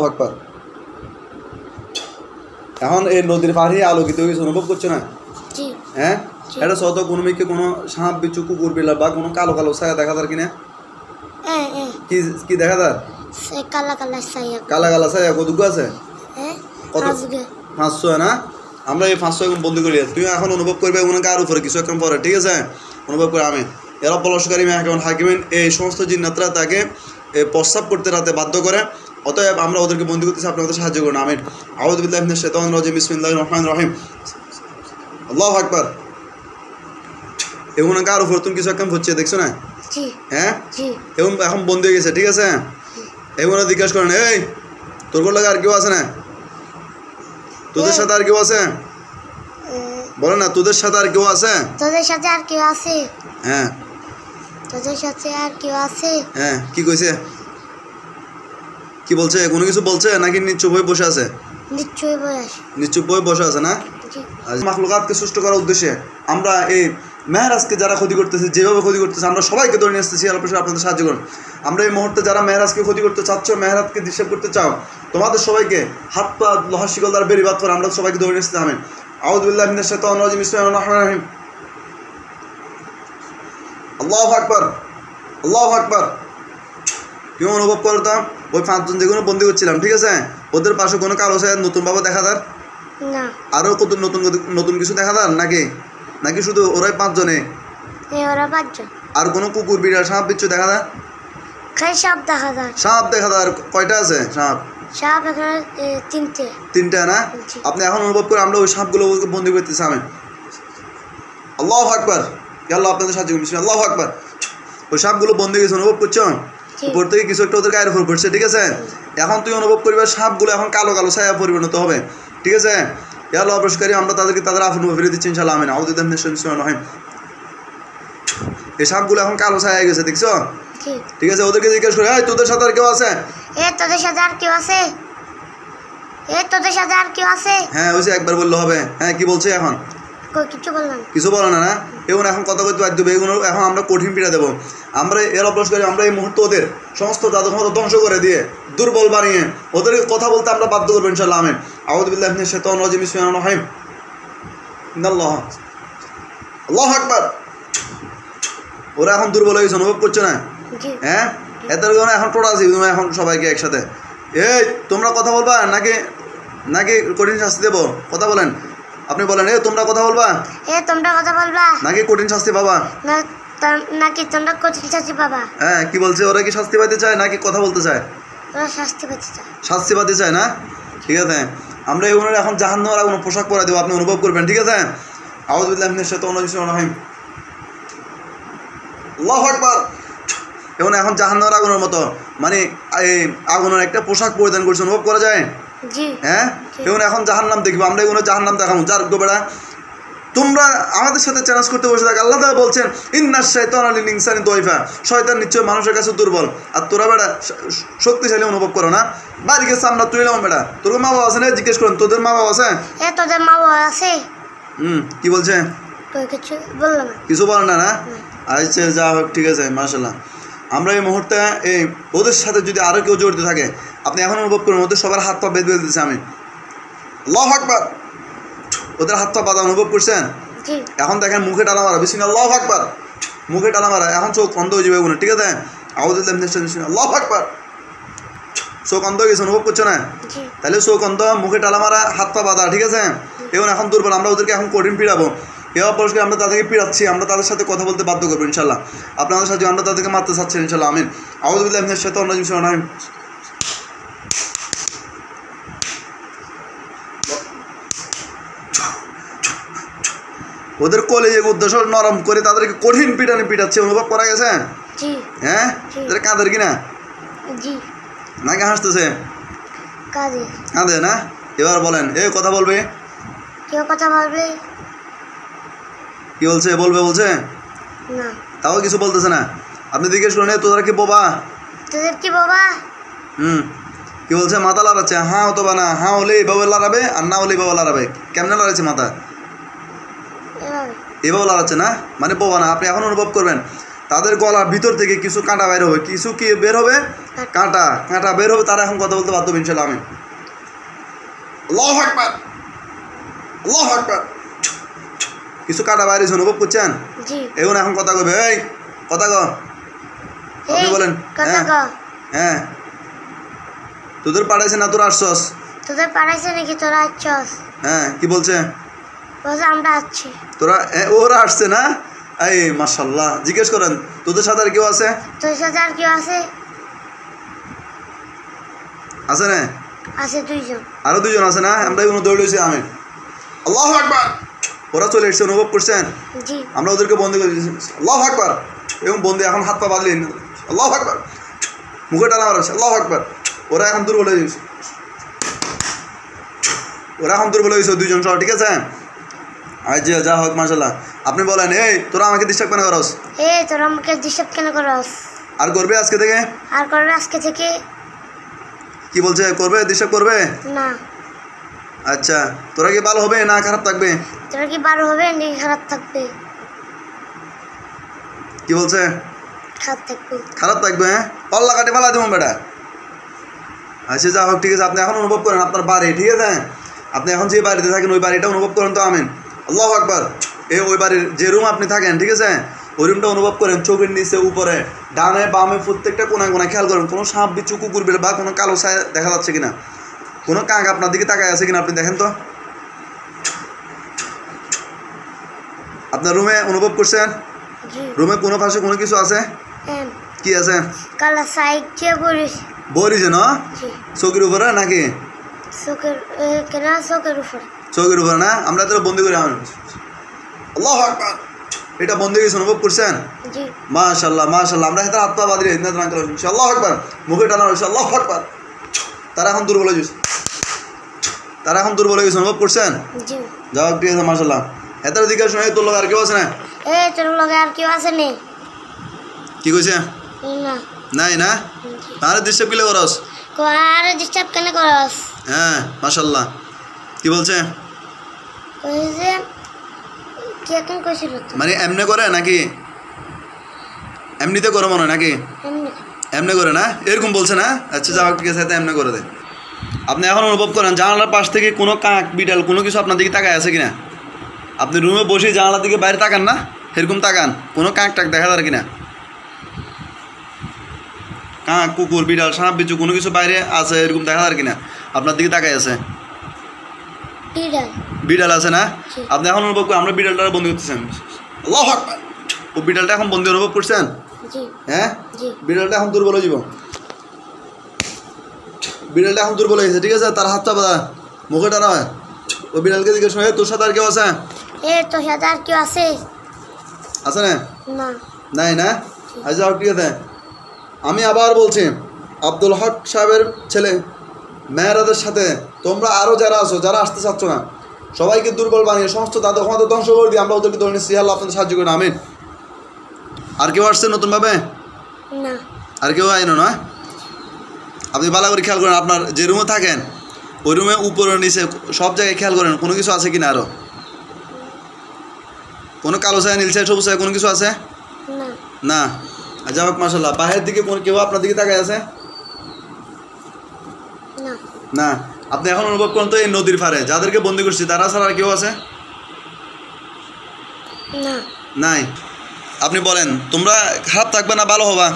আকবার। এখন এই নদীর পাড়ে আলোকিত হয়েছে, অনুভব করছো না? হ্যাঁ, এটা শত কোনো মেয়েকে কোনো সাপ বিচ্ছু কুকুর বিড়াল বা কোনো কালো কালো ছায়া দেখা যার কিনা? কি কি দেখা যার? কালা কালা ছায়া কতটুকু আছে? কত? 500 না? আমরা এই 500 এখন বন্ধু করি। তুই এখন অনুভব করবে ওনাকে আর উপরে কিছু এখন পরে, ঠিক আছে? অনুভব করে আমি এরা পলসকারী মেহকামন হাকিমিন এই সমস্ত জিন্নাতরা তাকে প্রস্তাব করতে রাতে বাধ্য করে। অতএব আমরা ওদেরকে বন্দি করতেছি, আপনি ওদের সাহায্য করুন। আমিন। আউযু বিল্লাহি মিনাশ শাইতানির রাজিম। বিসমিল্লাহির রহমানির রহিম। আল্লাহু আকবার। এখন কার উপর তুমি কিছু এখন হচ্ছে দেখছো না? হ্যাঁ, এবং এখন বন্ধ হয়ে গেছে, ঠিক আছে? এখন জিজ্ঞাসা করেন, এই তোর কোল আর কেউ আছে না? তোদের সাথে আর কেউ আছে? বলে না, তোদের সাথে আর কেউ আছে? তোদের সাথে আর কেউ আছে? হ্যাঁ, তোদের সাথে আর কেউ আছে? হ্যাঁ, কি কইছে? কি বলছে? কোনো কিছু বলছে নাকি নিশ্চুপ হয়ে বসে আছে? নিশ্চুপ হয়ে বসে আছে না? মাখলুকাতকে সৃষ্ট করার উদ্দেশ্যে আমরা এই মেহরাজকে যারা ক্ষতি করতেছে, যেভাবে ক্ষতি করতেছে, আমরা সবাইকে ধরে নিয়ে আসতেছি। আপনাদের সাহায্য করুন। আমরা এই মুহূর্তে যারা মেহরাজকে ক্ষতি করতে চাচ্ছ, মেহরাজকে ডিস্টার্ব করতে চাও, তোমাদের সবাইকে হাত পা লোহার শিকল দ্বারা বেরিবাদ করে আমরা সবাইকে ধরে নিয়ে আসতে। আমিন। আউযু বিল্লাহি মিনাশ শাইতানির রাজিম। বিসমিল্লাহির রহমানির রহিম। আল্লাহু আকবার, আল্লাহু আকবার। কেউ অনুভব করতাম ওই 5 জন যেগুলো বন্দি করছিলাম, ঠিক আছে? ওদের পাশে কোনো কালো ছায়া নতুন ভাবে দেখা যার? না। আরো কত নতুন নতুন কিছু দেখা যার নাকি? নাকি শুধু ওরাই 5 জনে? ওরা 5 জন। আর কোনো কুকুর বিড়াল সাপ বিচ্ছু দেখা যায়? সাপ দেখা যায়। সাপ দেখা যায়। কয়টা আছে সাপ? সাপ এখানে 3টে না? আপনি এখন অনুভব করে আমরা ওই সাপগুলো বন্দি করতেছি। আমিন। আল্লাহু আকবার। আল্লাহ আপনাদের সাহায্য করুন। আল্লাহু আকবার। ওই সাপগুলো বন্দি গেছে, অনুভব করছো? উপর থেকে কিছু একটা ওদের গায়ের উপর পড়ছে, ঠিক আছে? এখন তুই অনুভব করবে সাপগুলো এখন কালো কালো ছায়া পরিণত হবে, ঠিক আছে? আল্লাহ অবশ্যই আমরা তাদেরকে তাদের আফন ফিরে দিচ্ছি ইনশাআল্লাহ। আমিন। আউযু বিল্লাহি মিনাশ শাইতানির রাজিম। এই সাপগুলো এখন কালো ছায়া হয়ে গেছে, দেখছো? ঠিক আছে, ওদেরকে জিজ্ঞেস করে, এই তোদের সাথে আর কেউ আছে? তোদের সাথে আর কেউ আছে? তোদের সাথে আর কেউ আছে? হ্যাঁ, ওই যে একবার বললে হবে। হ্যাঁ, কি বলছে এখন? কিছু বলে না? এগুলো এখন কথা বলতে বাধ্য হবে। এগুলো এখন আমরা কঠিন পীড়া দেবো। আমরা এর অভ্যাস করি, আমরা এই মুহূর্তে ওদের সমস্ত জাদু ক্ষমতা ধ্বংস করে দিয়ে দুর্বল বানিয়ে ওদের কথা বলতে আমরা বাধ্য করবো ইনশাআল্লাহ। আমিন। আউযু বিল্লাহি মিনাশ শাইতানির রাজিম। বিসমিল্লাহির রহমানির রহিম। আল্লাহু আকবার। ওরা এখন দুর্বল হয়ে গেছে, অনুভব করছো না? হ্যাঁ, এদের জন্য এখন টোটা আছি এখন সবাইকে একসাথে। এই তোমরা কথা বলবা নাকি নাকি কঠিন শাস্তি দেবো? কথা বলেন, আপনি বলেন। তোমরা কথা বলবা নাকি কঠিন শাস্তি পাবা? নাকি তোমরা কঠিন শাস্তি পাবা? হ্যাঁ, কি বলছে? ওরা কি শাস্তি পাইতে চায় নাকি কথা বলতে চায়? ওরা শাস্তি পেতে চায়। শাস্তি পাইতে চায় না? ঠিক আছে, আমরা এগুলোর এখন জাহান্নামের কোনো পোশাক পরা দেবো, আপনি অনুভব করবেন, ঠিক আছে? আউযু বিল্লাহি মিনাশ শাইতানির রাজিম। আল্লাহু আকবার। এখন জাহান্নামের আগুনের মতো, মানে এই আগুনের একটা পোশাক পরিধান করছে, অনুভব করা যায়? হ্যাঁ, এখন জাহান্নাম দেখবো আমরা। এগুলো জাহান্নাম দেখাবো। যার বেড়া তোমরা আমাদের সাথে চ্যালেঞ্জ করতে বসে থাকো। আল্লাহ তাআলা বলছেন, ইন্নাশ শাইতানা লিল ইনসানি দাইফা, শয়তান নিশ্চয় মানুষের কাছে দুর্বল। আর তোরা বেড়া শক্তিশালী অনুভব করো না। বাড়ি গেছে আমরা তুইলাম বেড়া। তোর মা বাবা আছে না? জিজ্ঞেস করুন, তোদের মা বাবা আছে? তোদের মা বাবা আছে? কি বলছে? কিছু বল না? না, আচ্ছা, যা হোক, ঠিক আছে, মাশাআল্লাহ। আমরা এই মুহূর্তে এই ওদের সাথে যদি আরো কেউ জড়িত থাকে, আপনি এখন অনুভব করুন ওদের সবার হাত পা বেঁধে দিচ্ছে। আমি আল্লাহু আকবার। ওদের হাত পা বাঁধা অনুভব করছেন? এখন দেখেন মুখে টানা মারা। বিসমিল্লাহ, আল্লাহু আকবার। মুখে টানা মারা। এখন চোখ অন্ধ হয়ে যাবে, ঠিক আছে? আউযু বিল্লাহি মিনাশ শাইতানির রাজিম। আল্লাহু আকবার। চোখ অন্ধ হয়ে গেছে, অনুভব করছো না? তাহলে চোখ অন্ধ, মুখে টালা মারা, হাত পা বাঁধা, ঠিক আছে? এখন দুর্বল। আমরা ওদেরকে এখন কঠিন পীড়াবো। এবার পরিষ্কার আমরা তাদেরকে পীড়াচ্ছি, আমরা তাদের সাথে কথা বলতে বাধ্য করবো ইনশাআল্লাহ। আপনাদের সাথে আমরা তাদেরকে মারতে চাচ্ছি ইনশাআল্লাহ। আমিন। আউযু বিল্লাহি মিনাশ শাইতানির রাজিম। ওদের কলেজে উদ্দেশ্য নরম করে তাদেরকে কঠিন পিটানি পিটাচ্ছে, অনুভব করা গেছে? হ্যাঁ, তাদের কাঁদের কিনা নাকি হাসতেছে? কাঁদে না? এবার বলেন, কথা বলবে? কি বলছে? বলছে না, তাও কিছু বলতেছে না। আপনি জিজ্ঞেস করেন, তোরা কি বোবা? কি বলছে? মাথা লড়াচ্ছে। হ্যাঁ অথবা না। হ্যাঁ হলে এইভাবে লড়াবে, আর না হলে এইভাবে লড়াবে। কেমনে লড়াচ্ছে মাথা? এভাবে লড়াচ্ছে না, মানে বোবা না। আপনি এখন অনুভব করবেন তাদের গলার ভিতর থেকে কিছু কাঁটা বের হবে, কিছু কি বের হবে, কাঁটা কাঁটা বের হবে, তারা এখন কথা বলতে বাধ্য হবে ইনশাআল্লাহ। আমিন। আল্লাহু আকবার, আল্লাহু আকবার। কিছু কাঁটা বাইরে অনুভব করছেন? এখন এখন কথা কবে, এই কথা ক, আপনি বলেন। হ্যাঁ, তোদের পাঠাইছে না তোরা আসছস? তোদের পাঠাইছে নাকি তোরা আসছস? হ্যাঁ, কি বলছে? বলছে আমরা আসছি। তোরা ওরা আসছে না? এই মাশাআল্লাহ, জিজ্ঞেস করেন তোদের সাথে আর কেউ আছে? তোদের সাথে আর কেউ আছে? আছে না? আছে দুইজন। আরো দুইজন আছে না? আমরা এগুলো দৌড় লইছি। আমিন। আল্লাহু আকবার। ওরা চলে এসছে, অনুভব করছেন? জি। আমরা ওদেরকে বন্দি করে দিয়েছি। আল্লাহু আকবার। এবং বন্দি এখন হাত পা বাঁধলেন। আল্লাহু আকবার। মুখে টানা মারছে। আল্লাহু আকবার। ওরা এখন দুর্বল হয়ে গেছে, ওরা এখন দুর্বল হয়ে গেছে দুইজন সহ, ঠিক আছে? আজ যা হোক মাশাআল্লাহ। আপনি বলেন, এই তোরা আমাকে ডিস্টার্ব কেন করস? এই তোরা আমাকে ডিস্টার্ব কেন করস? আর করবে আজকে থেকে? আর করবে আজকে থেকে? কি বলছে, করবে? ডিস্টার্ব করবে না। আচ্ছা, তোরা কি ভালো হবে না খারাপ থাকবে? তোরা কি ভালো হবে নাকি খারাপ থাকবে? কি বলছে? খারাপ থাকবে। খারাপ থাকবে? হ্যাঁ, পাল্লা কাটে পালা দেবো বেটা। আচ্ছা যা হোক, ঠিক আছে। আপনি এখন অনুভব করেন আপনার বাড়ি, ঠিক আছে? আপনি এখন যে বাড়িতে থাকেন ওই বাড়িটা অনুভব করেন তো। আমিন। আল্লাহু আকবার। ওই বাড়ির যে রুম আপনি থাকেন, ঠিক আছে, ওই রুমটা অনুভব করেন। চোখের নিচে, উপরে, ডানে বামে, প্রত্যেকটা কোনায় কোনায় খেয়াল করেন কোনো সাপ বিচ্ছু, কুকুর বিড়াল বা কোনো কালো ছায়া দেখা যাচ্ছে কিনা, কোনো কাক আপনার দিকে তাকায় আছে কিনা আপনি দেখেন তো। আপনার রুমে অনুভব করছেন? রুমে কোনো পাশে কোনো কিছু আছে? কি আছে? কালা সাইকে বলিস বলিছে না? চোখের উপরে নাকি? চোখের উপরে। চোখের উপরে না? আমরা তো বন্দি করি। আল্লাহু আকবার। এটা বন্দি গেছে, অনুভব করছেন? মাশাআল্লাহ মাশাআল্লাহ। আমরা হাতে হাত পা বাঁধিয়ে আল্লাহু আকবার, মুখে টানা হয়েছে। আল্লাহু আকবার। তারা এখন দুর্বল হয়ে গেছে, তারা এখন দুর্বল হয়ে গেছে, অনুভব করছেন? যাও, ঠিক আছে মাশাআল্লাহ। এটার দিকে শুনে তোর লোক আর কেউ আছে না? তোর লোক আর কেউ আছে না? কি কইছে? না নাই না? আরে ডিস্টার্ব কিলে করস? আরে ডিস্টার্ব কেন করস? হ্যাঁ মাশাআল্লাহ। কি বলছে? কইছে কি এখন কইছিল তো? মানে এমনে করে নাকি এমনিতে করে মনে হয় নাকি? এমনে করে না, এরকম বলছে না? আচ্ছা যাও, ঠিক আছে, এমনে করে দেন। আপনি এখন অনুভব করেন জানালার পাশ থেকে কোনো কাক বিড়াল কোনো কিছু আপনার দিকে তাকায় আছে কিনা? আপনি রুমে বসে জানালার দিকে বাইরে তাকান না, এরকম তাকান, কোনো কাক টাক দেখা যায় কিনা? কাক, কুকুর, বিড়াল, সাপ বিচ্ছু কোনো কিছু বাইরে আছে এরকম দেখা যায় কিনা? আপনার দিকে তাকায় আছে? বিড়াল আছে না? আপনি এখন অনুভব করেন আমরা বিড়ালটা বন্দি করতেছেন। আল্লাহু আকবার। ও বিড়ালটা এখন বন্দি অনুভব করছেন? হ্যাঁ, বিড়ালটা এখন দুর্বল হয়ে যাব। বিড়ালটা এখন দুর্বল হয়েছে, ঠিক আছে? তার হাতটা বাঁধা, মুখে টানা হয়। ও বিড়ালকে জিজ্ঞেস করে, তোর সাথে আর কেউ আছে? তোর সাথে আর কেউ আছে? আছে না? নাই না? আচ্ছা ঠিক আছে। আমি আবার বলছি, আব্দুল হক সাহেবের ছেলে মেহরাদের সাথে তোমরা আরও যারা আছো, যারা আসতে চাচ্ছ না, সবাইকে দুর্বল বানিয়ে সমস্ত তাদের ক্ষমতা ধ্বংস করে দিয়ে আমরা ওদেরকে ধরে নিচ্ছি। আল্লাহ আপনাদের সাহায্য করেন। আমিন। আর কেউ আসছে নতুনভাবে? না। আর কেউ আইনো না? আপনি ভালো করে খেয়াল করেন, আপনার যে রুমে থাকেন ওই রুমে উপরে নিচে সব জায়গায় খেয়াল করেন কোনো কিছু আছে কিনা, আরও কোনো কালো ছায়া, নীল ছায়া, সবুজ ছায়া কোনো কিছু আছে না? যাই হোক মাশাআল্লাহ। বাহিরের দিকে কেউ আপনার দিকে তাকায় আছে না? আপনি এখন অনুভব করেন তো এই নদীর পাড়ে যাদেরকে বন্দি করছি তারা ছাড়া আর কেউ আছে? নাই। আপনি বলেন তোমরা খারাপ থাকবে না ভালো হবা?